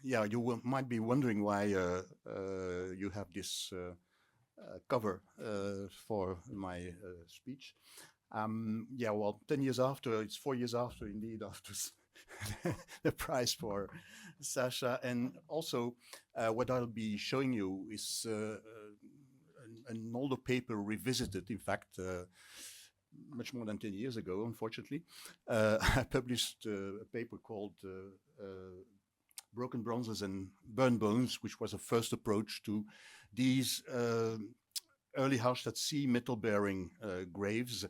Yeah, you might be wondering why you have this cover for my speech. Yeah, well, 10 years after, it's 4 years after, indeed, after the prize for Sasha. And also, what I'll be showing you is an older paper revisited, in fact, much more than 10 years ago, unfortunately. I published a paper called Broken Bronzes and Burned Bones, which was a first approach to these early Hallstatt C metal-bearing graves.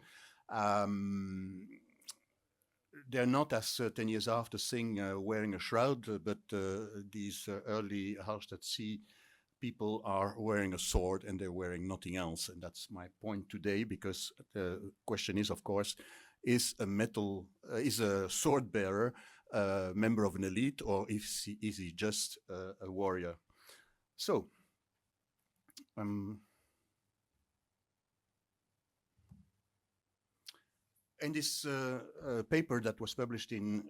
They're not, as 10 years after, Singh wearing a shroud, but these early Hallstatt C people are wearing a sword and they're wearing nothing else. And that's my point today, because the question is, of course, is a sword bearer a member of an elite, or is he just a warrior? So, in this paper that was published in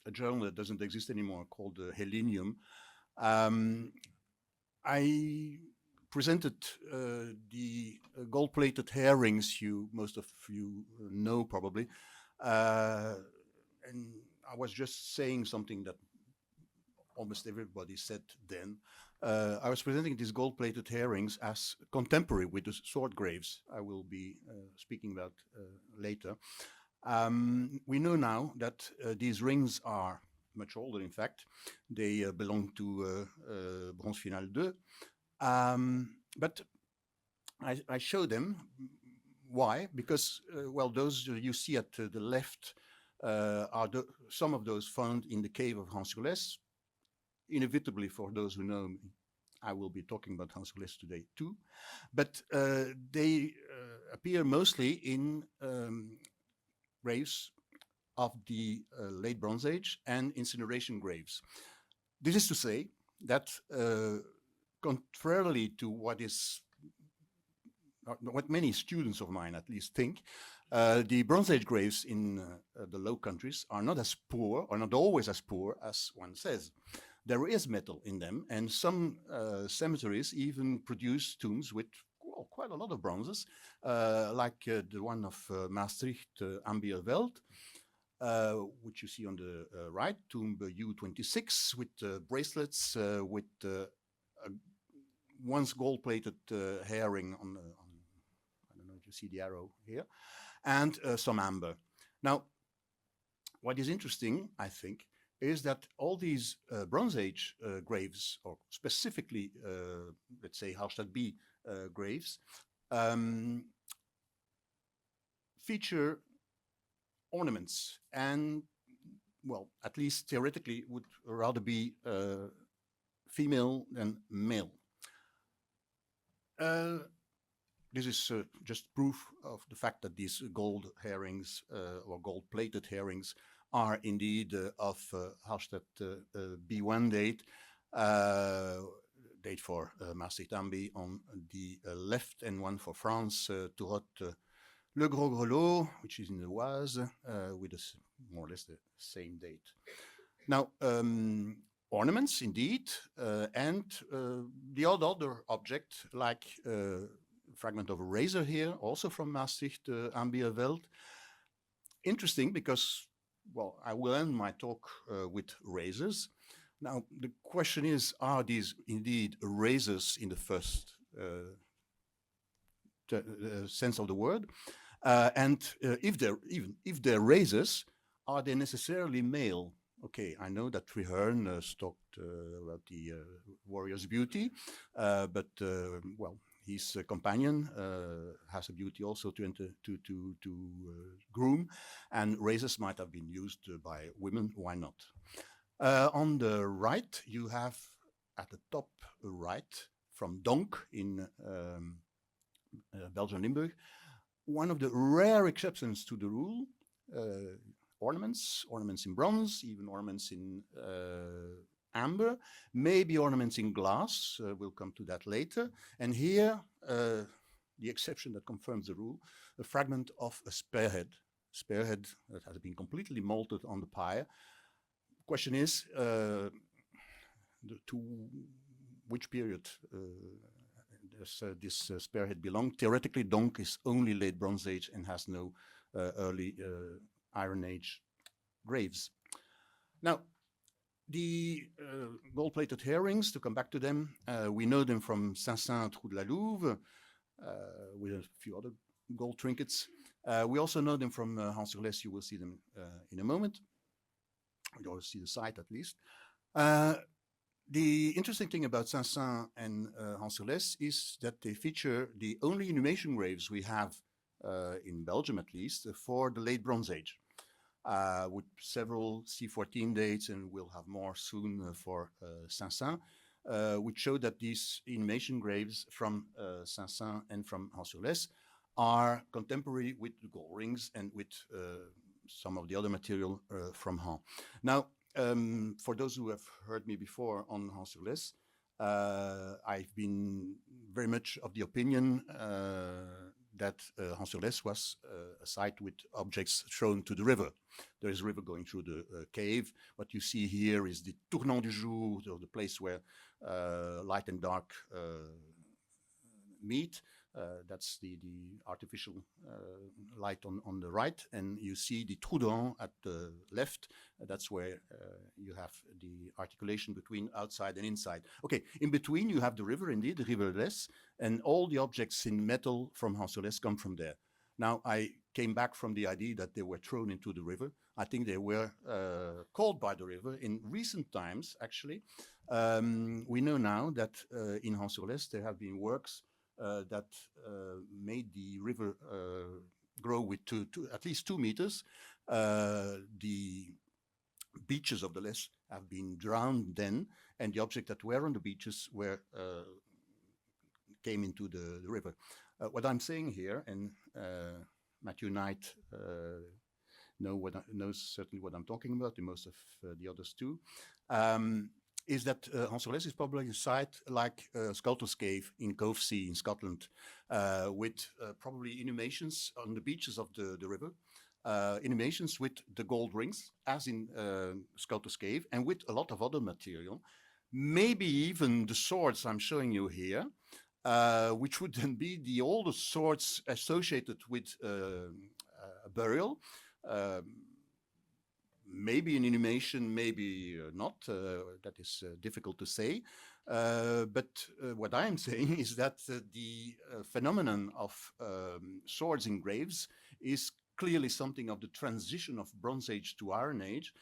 a journal that doesn't exist anymore called Helenium, I presented the gold-plated herrings most of you know probably, and I was just saying something that almost everybody said then. I was presenting these gold-plated herrings as contemporary with the sword graves I will be speaking about later. We know now that these rings are much older, in fact. They belong to Bronze Finale 2. But I show them. Why? Because, well, those you see at the left are some of those found in the cave of Hans. Inevitably, for those who know me, I will be talking about Hans today too. But they appear mostly in graves of the late Bronze Age and incineration graves. This is to say that, contrarily to what many students of mine at least think, the Bronze Age graves in the Low Countries are not as poor, or not always as poor as one says. There is metal in them, and some cemeteries even produce tombs with quite a lot of bronzes, like the one of Maastricht, Ambierveld, which you see on the right, tomb U26, with bracelets, with once gold-plated herring on I don't know if you see the arrow here, and some amber. Now, what is interesting, I think, is that all these Bronze Age graves, or specifically, let's say, Hallstatt B graves, feature ornaments and, well, at least theoretically, would rather be female than male. This is just proof of the fact that these gold herrings or gold-plated herrings are indeed of Hallstatt B1 date, date for Maastricht Ambi on the left, and one for France, Tourotte Le Gros Grelot, which is in the Oise, with more or less the same date. Now, ornaments indeed, and the other object, like fragment of a razor here, also from Maastricht Ambierveld. Interesting because, well, I will end my talk with razors. Now, the question is, are these indeed razors in the first sense of the word? And if they're razors, are they necessarily male? Okay, I know that Treherne talked about the warrior's beauty, but, well, his companion has a beauty also to groom, and razors might have been used by women. Why not? On the right, you have at the top right, from Donk in Belgian Limburg, one of the rare exceptions to the rule. Ornaments in bronze, even ornaments in amber, maybe ornaments in glass. We'll come to that later. And here, the exception that confirms the rule, a fragment of a spearhead that has been completely molded on the pyre, question is, to which period does this spearhead belong? Theoretically, Donk is only late Bronze Age and has no early Iron Age graves. Now, the gold-plated herrings, to come back to them, we know them from Saint-Saëns, Trou de la Louve, with a few other gold trinkets. We also know them from Hans-sur-Lesse. You will see them in a moment. You'll see the site at least. The interesting thing about Saint-Saëns and Hans-sur-Lesse is that they feature the only inhumation graves we have in Belgium, at least, for the late Bronze Age. With several C14 dates, and we'll have more soon for Saint-Saëns, which show that these inhumation graves from Saint-Saëns and from Hans-sur-Lesse are contemporary with the gold rings and with some of the other material from Han. Now, for those who have heard me before on Hans-sur-Lesse, I've been very much of the opinion that Hans-sur-Lesse was a site with objects thrown to the river. There is a river going through the cave. What you see here is the tournant du jour, the place where light and dark meet. That's the artificial light on the right, and you see the Troudon at the left. That's where you have the articulation between outside and inside. Okay, in between you have the river, indeed, the River Lesse, and all the objects in metal from Hans-sur-Lesse come from there. Now, I came back from the idea that they were thrown into the river. I think they were caught by the river in recent times, actually. We know now that in Hans-sur-Lesse there have been works that made the river grow with at least 2 meters. The beaches of the Lesse have been drowned then, and the objects that were on the beaches came into the river. What I'm saying here, and Matthew Knight knows certainly what I'm talking about, and most of the others too, is that Hans-sur-Lesse is probably a site like Sculptor's Cave in Cove Sea in Scotland, with probably inhumations on the beaches of the river, inhumations with the gold rings, as in Sculptor's Cave, and with a lot of other material, maybe even the swords I'm showing you here, which would then be the oldest swords associated with a burial. Maybe an inhumation, maybe not. That is difficult to say. But what I'm saying is that the phenomenon of swords in graves is clearly something of the transition of Bronze Age to Iron Age,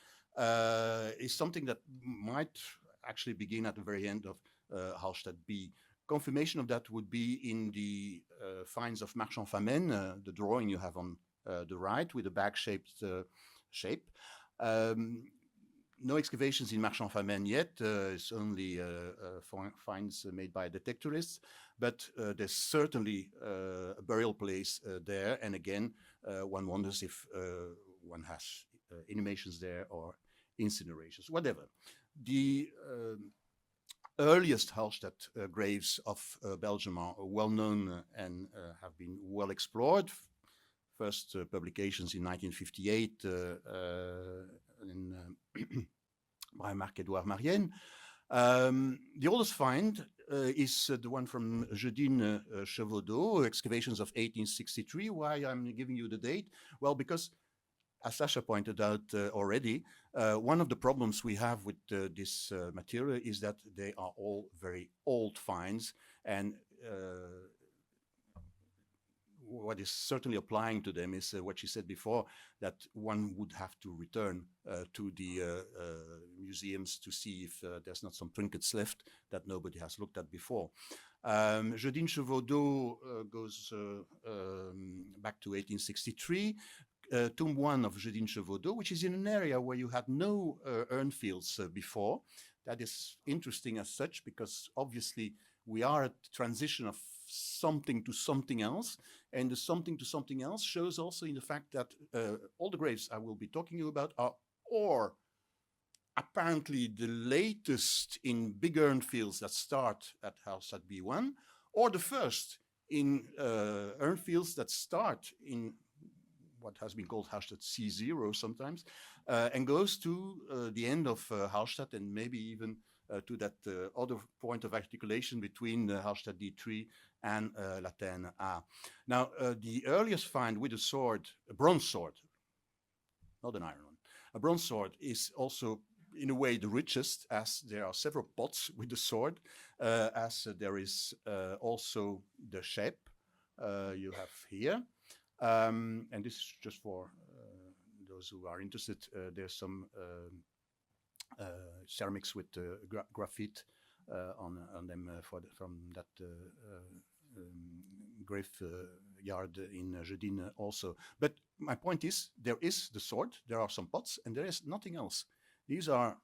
is something that might actually begin at the very end of Hallstatt B. Confirmation of that would be in the finds of Marchand Famenne, the drawing you have on the right with a bag-shaped shape. No excavations in Marchand Famenne yet. It's only finds made by detectorists, but there's certainly a burial place there. And again, one wonders if one has inhumations there or incinerations, whatever. The earliest Hallstatt graves of Belgium are well known and have been well explored. First publications in 1958 by Marc-Edouard Marienne. The oldest find is the one from Eugene Chevaudeau, excavations of 1863. Why I'm giving you the date? Well, because as Sasha pointed out already, one of the problems we have with this material is that they are all very old finds, and what is certainly applying to them is what she said before, that one would have to return to the museums to see if there's not some trinkets left that nobody has looked at before. Eugene Chevaudeau goes back to 1863. Tomb 1 of Eugene Chevaudeau, which is in an area where you had no urn fields before. That is interesting as such, because obviously we are at the transition of something to something else, and the something to something else shows also in the fact that all the graves I will be talking to you about are or apparently the latest in big urn fields that start at Hallstatt B1, or the first in urn fields that start in what has been called Hallstatt C0 sometimes, and goes to the end of Hallstatt and maybe even to that other point of articulation between Hallstatt D3 and Laterne A. Now, the earliest find with a sword, a bronze sword, not an iron one, a bronze sword is also in a way the richest, as there are several pots with the sword, as there is also the shape you have here. And this is just for those who are interested. There's some ceramics with graphite on them from that grave yard in Jedin also. But my point is, there is the sword, there are some pots, and there is nothing else. These are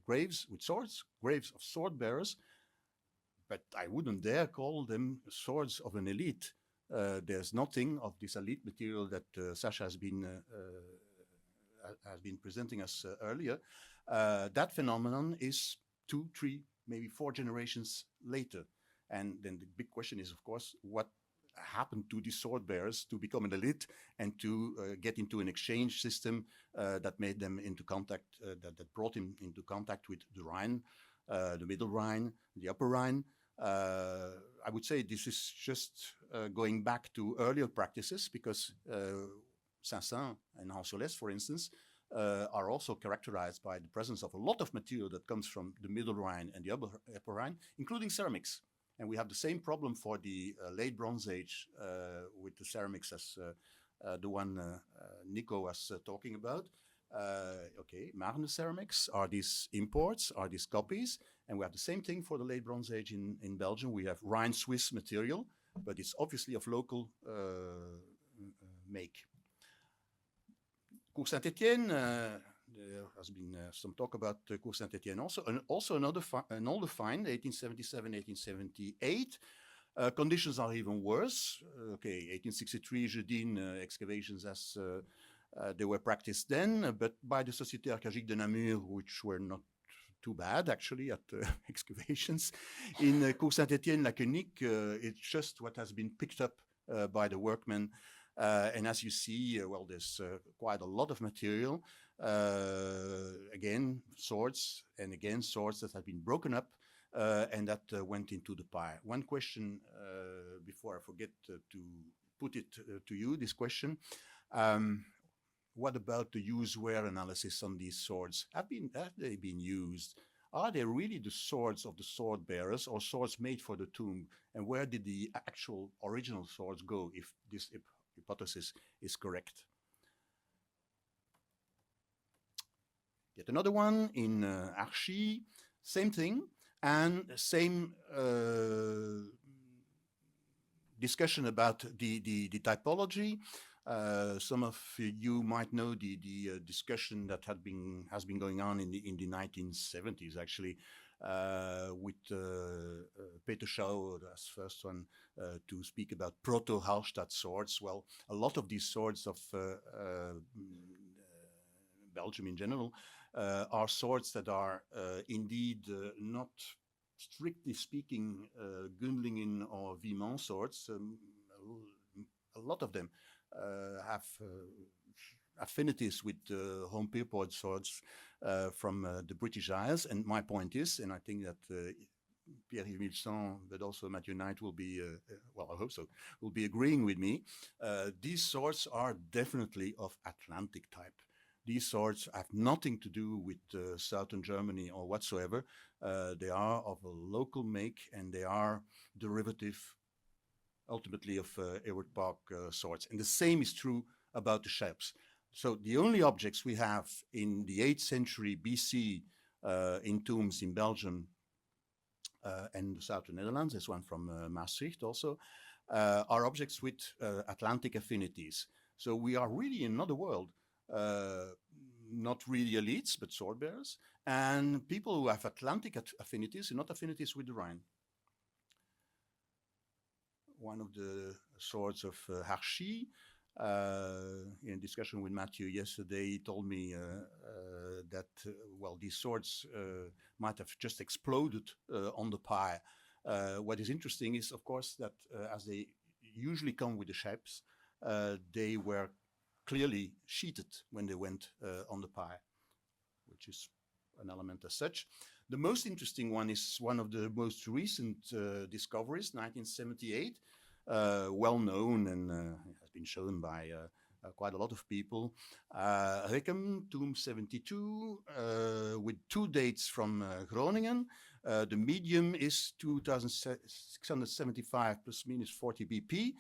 graves with swords, graves of sword bearers, but I wouldn't dare call them swords of an elite. There's nothing of this elite material that Sasha has been presenting us earlier. That phenomenon is 2, 3, maybe 4 generations later. And then the big question is, of course, what happened to these sword bearers to become an elite and to get into an exchange system that made them into contact, that brought him into contact with the Rhine, the Middle Rhine, the Upper Rhine. I would say this is just going back to earlier practices, because Saint-Saëns and Ansolès, for instance, are also characterized by the presence of a lot of material that comes from the Middle Rhine and the Upper Rhine, including ceramics. And we have the same problem for the late Bronze Age with the ceramics as the one Nico was talking about. Okay, Marne ceramics, are these imports, are these copies? And we have the same thing for the late Bronze Age in Belgium. We have Rhine-Swiss material, but it's obviously of local make. Cours Saint-Étienne, there has been some talk about Cours Saint-Étienne also. And also an older find, 1877, 1878. Conditions are even worse. Okay, 1863, Jedin excavations as they were practiced then, but by the Société Archéologique de Namur, which were not too bad actually at excavations. In Cours Saint-Étienne, Laconique, it's just what has been picked up by the workmen. And as you see, well, there's quite a lot of material. Again, swords, and again, swords that have been broken up and that went into the pyre. One question before I forget to put it to you, this question. What about the use-wear analysis on these swords? Have they been used? Are they really the swords of the sword bearers or swords made for the tomb? And where did the actual original swords go, if this hypothesis is correct? Yet another one in Archie, same thing, and same discussion about the typology. Some of you might know the discussion that has been going on in the 1970s, actually, with Peter Schau as first one to speak about proto-Hallstatt swords. Well, a lot of these swords of Belgium in general are swords that are indeed not strictly speaking Gundlingen or Vimont swords. A lot of them have affinities with Home Pierpont swords from the British Isles. And my point is, and I think that Pierre-Yves Milson, but also Matthew Knight will be, well, I hope so, will be agreeing with me. These swords are definitely of Atlantic type. These swords have nothing to do with southern Germany or whatsoever. They are of a local make, and they are derivative ultimately of Ewart Park swords. And the same is true about the shapes. So the only objects we have in the 8th century BC in tombs in Belgium and the southern Netherlands, there's one from Maastricht also, are objects with Atlantic affinities. So we are really in another world. Not really elites, but sword bearers, and people who have Atlantic affinities and not affinities with the Rhine. One of the swords of Harchy, in discussion with Matthew yesterday, he told me that, well, these swords might have just exploded on the pyre. What is interesting is, of course, that as they usually come with the shapes, they were clearly sheeted when they went on the pie, which is an element as such. The most interesting one is one of the most recent discoveries, 1978, well known and has been shown by quite a lot of people. Rechem, tomb 72, with two dates from Groningen. The medium is 2675 plus minus 40 BP,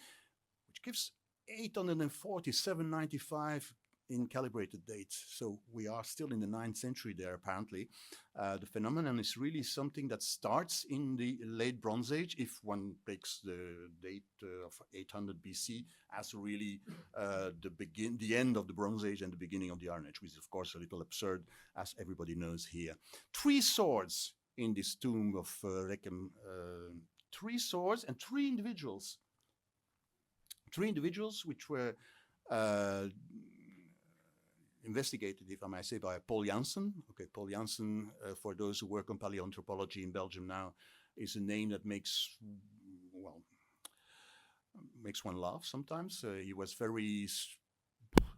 which gives 847.95 in calibrated dates. So we are still in the 9th century there, apparently. The phenomenon is really something that starts in the late Bronze Age, if one takes the date of 800 BC as really the end of the Bronze Age and the beginning of the Iron Age, which is of course a little absurd, as everybody knows here. 3 swords in this tomb of Rechem. 3 swords and 3 individuals. 3 individuals which were investigated, if I may say, by Paul Janssen. Okay, Paul Janssen, for those who work on paleoanthropology in Belgium now, is a name that makes one laugh sometimes. He was very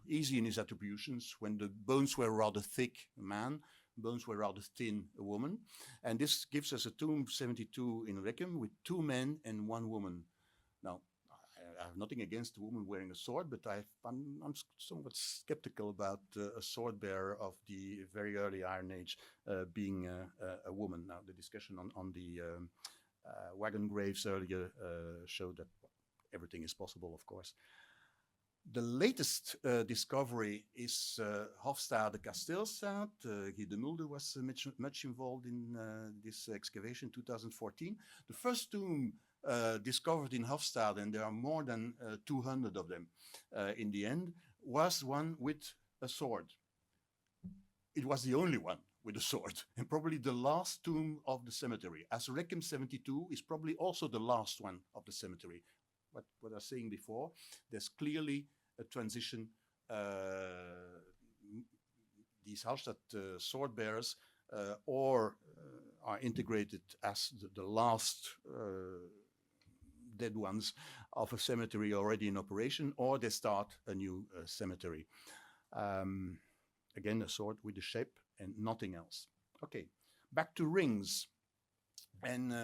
easy in his attributions. When the bones were rather thick, a man, bones were rather thin, a woman. And this gives us a tomb 72 in Rechem with 2 men and 1 woman. Now, I have nothing against a woman wearing a sword, but I'm somewhat skeptical about a sword bearer of the very early Iron Age being a woman. Now, the discussion on the wagon graves earlier showed that everything is possible, of course. The latest discovery is Hofstade Kasteelstad. Guy de Mulder was much involved in this excavation, 2014. The first tomb discovered in Hofstade, and there are more than 200 of them in the end, was one with a sword. It was the only one with a sword, and probably the last tomb of the cemetery, as Rechem 72 is probably also the last one of the cemetery. What I was saying before, there's clearly a transition. These Hallstatt sword bearers or are integrated as the last dead ones of a cemetery already in operation, or they start a new cemetery. Again, a sword with a shape and nothing else. Okay, back to rings. And,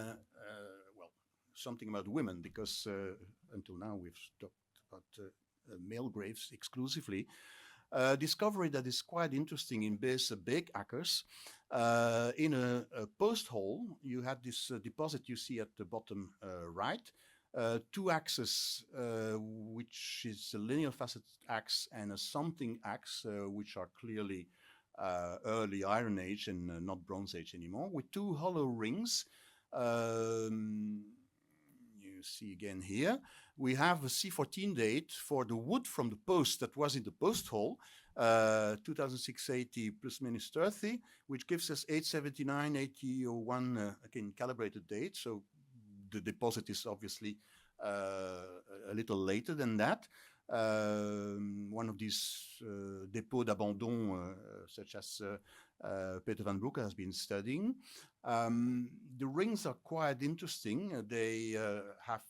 something about women, because until now we've talked about male graves exclusively. Discovery that is quite interesting in Beese Beekakkers. In a post hole, you had this deposit you see at the bottom right. 2 axes, which is a linear faceted axe and a something axe, which are clearly early Iron Age and not Bronze Age anymore, with 2 hollow rings. You see again here, we have a C14 date for the wood from the post that was in the post hole, 2680 plus minus 30, which gives us 879, 8001, again, calibrated date. So the deposit is obviously a little later than that. One of these dépôts d'abandon, such as Peter van Broeke has been studying. The rings are quite interesting. They have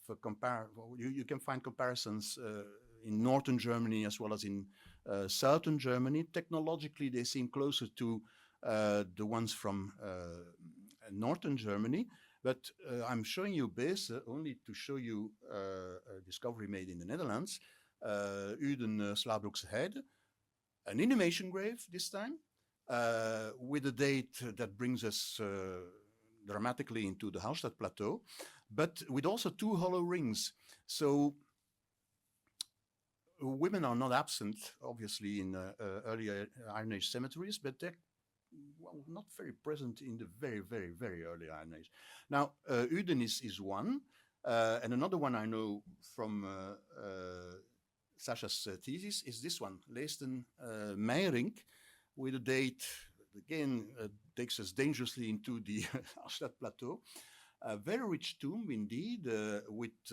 you can find comparisons in northern Germany as well as in southern Germany. Technologically, they seem closer to the ones from northern Germany. But I'm showing you Beese only to show you a discovery made in the Netherlands, Uden Slabroek's Head, an inhumation grave this time, with a date that brings us dramatically into the Hallstatt Plateau, but with also 2 hollow rings. So women are not absent, obviously, in early Iron Age cemeteries, but they're not very present in the very, very, very early Iron Age. Now, Uden is one, and another one I know from Sasha's thesis is this one, Leesten Meijering, with a date, again, takes us dangerously into the Hallstatt Plateau. A very rich tomb indeed, with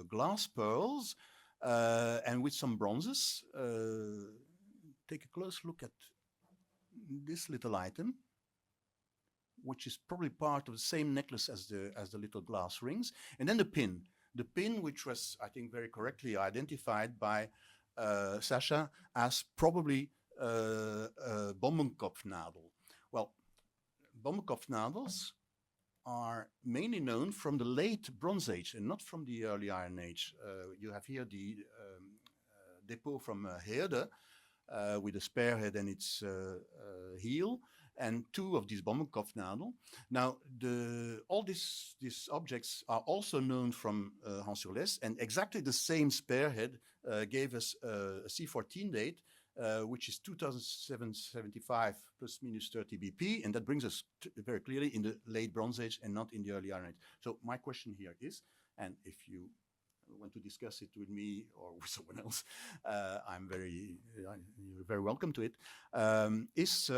glass pearls and with some bronzes. Take a close look at this little item, which is probably part of the same necklace as the little glass rings. And then the pin, which was, I think, very correctly identified by Sascha, as probably Bommenkopfnadel. Well, Bommenkopfnadels are mainly known from the late Bronze Age and not from the early Iron Age. You have here the depot from Heerde with a spearhead and its heel, and two of these Bommenkopfnadel. Now, all these objects are also known from Hans-sur-Lesse, and exactly the same spearhead gave us a C14 date, which is 2775 plus minus 30 BP, and that brings us very clearly in the late Bronze Age and not in the early Iron Age. So my question here is, and if you want to discuss it with me or with someone else, you're very welcome to it. Is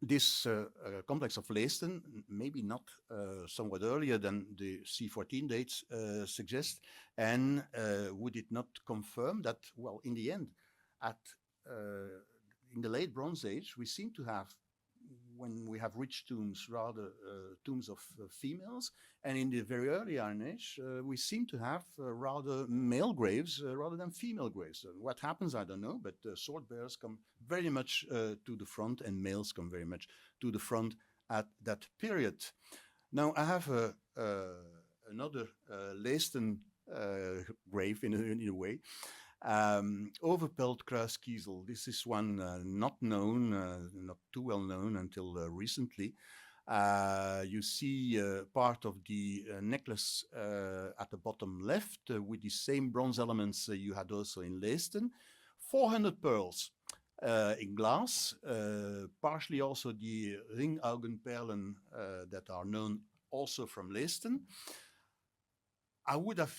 this complex of Leesten maybe not somewhat earlier than the C14 dates suggest, and would it not confirm that, well, in the end, in the late Bronze Age, we seem to have, when we have rich tombs, rather tombs of females, and in the very early Iron Age, we seem to have rather male graves rather than female graves. What happens, I don't know, but sword bearers come very much to the front, and males come very much to the front at that period. Now, I have another Leesten grave in a way. Overpelt Kruiskiesel. This is one not known, not too well known until recently. You see part of the necklace at the bottom left with the same bronze elements you had also in Leesten. 400 pearls in glass, partially also the ringaugenperlen that are known also from Leesten. I would have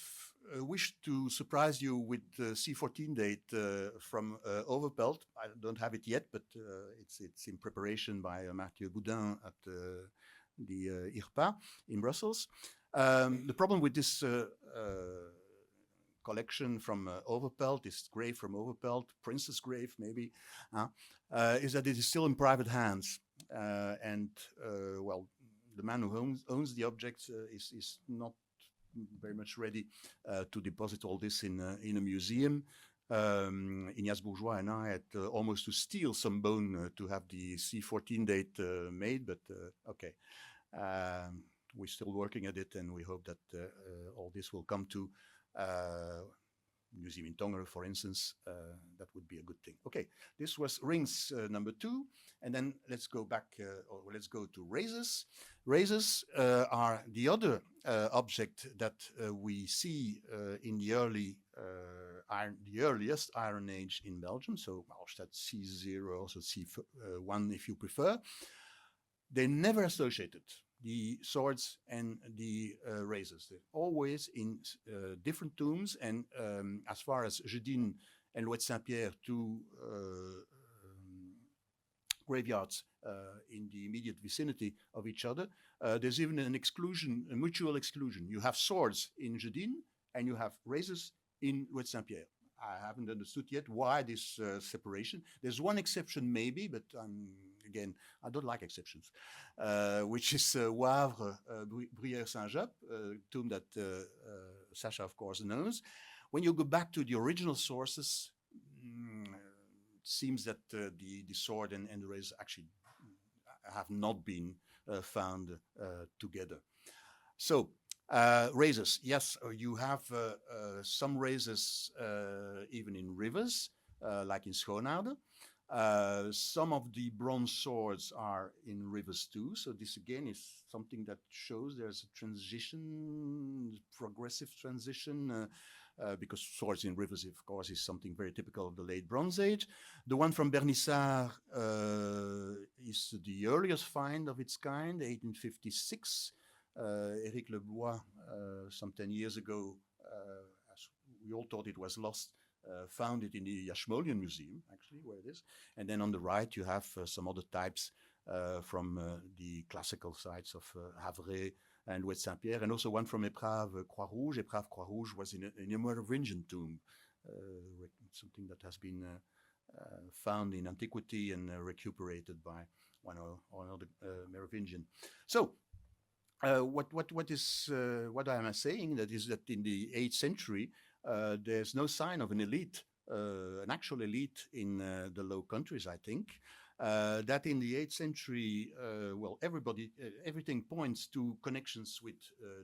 wished to surprise you with the C14 date from Overpelt. I don't have it yet, but it's in preparation by Mathieu Boudin at the IRPA in Brussels. The problem with this collection from Overpelt, this grave from Overpelt, Princess grave maybe, is that it is still in private hands. Well, the man who owns the object is not very much ready to deposit all this in a museum. Ignace Bourgeois and I had almost to steal some bone to have the C14 date made, but okay. We're still working at it, and we hope that all this will come to Museum in Tongeren, for instance. That would be a good thing. Okay, this was rings number 2, and then let's go back, or let's go to razors. Razors are the other object that we see in the earliest Iron Age in Belgium. So Hallstatt C0, also C1 if you prefer. They never associated the swords and the razors. They're always in different tombs, and as far as Jedine and Louet Saint-Pierre, two graveyards in the immediate vicinity of each other, there's even an exclusion, a mutual exclusion. You have swords in Jedine and you have razors in Louet Saint-Pierre. I haven't understood yet why this separation. There's one exception maybe, but again, I don't like exceptions, which is Wavre, Brière-Saint-Jaap, tomb that Sascha, of course, knows. When you go back to the original sources, it seems that the sword and the razor actually have not been found together. So, razors, yes, you have some razors even in rivers, like in Schoonaarde. Some of the bronze swords are in rivers too. So this again is something that shows there's a transition, progressive transition, because swords in rivers, of course, is something very typical of the late Bronze Age. The one from Bernissart is the earliest find of its kind, 1856. Éric Lebois, some 10 years ago, as we all thought it was lost, found it in the Ashmolean Museum, actually, where it is. And then on the right, you have some other types from the classical sites of Havre and Louet Saint-Pierre, and also one from Éprave Croix-Rouge. Éprave Croix-Rouge was in a Merovingian tomb, something that has been found in antiquity and recuperated by one or another Merovingian. So, what am I saying? That is that in the 8th century, there's no sign of an elite, an actual elite in the Low Countries, I think. That in the 8th century, well, everything points to connections with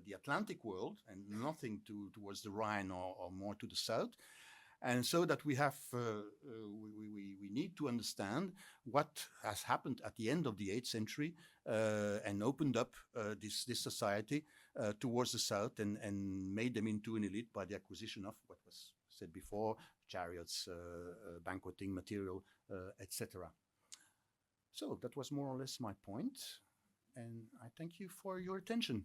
the Atlantic world and nothing towards the Rhine or more to the south. And so that we have, we need to understand what has happened at the end of the 8th century and opened up this society towards the south and made them into an elite by the acquisition of what was said before, chariots, banqueting material, etc. So that was more or less my point, and I thank you for your attention.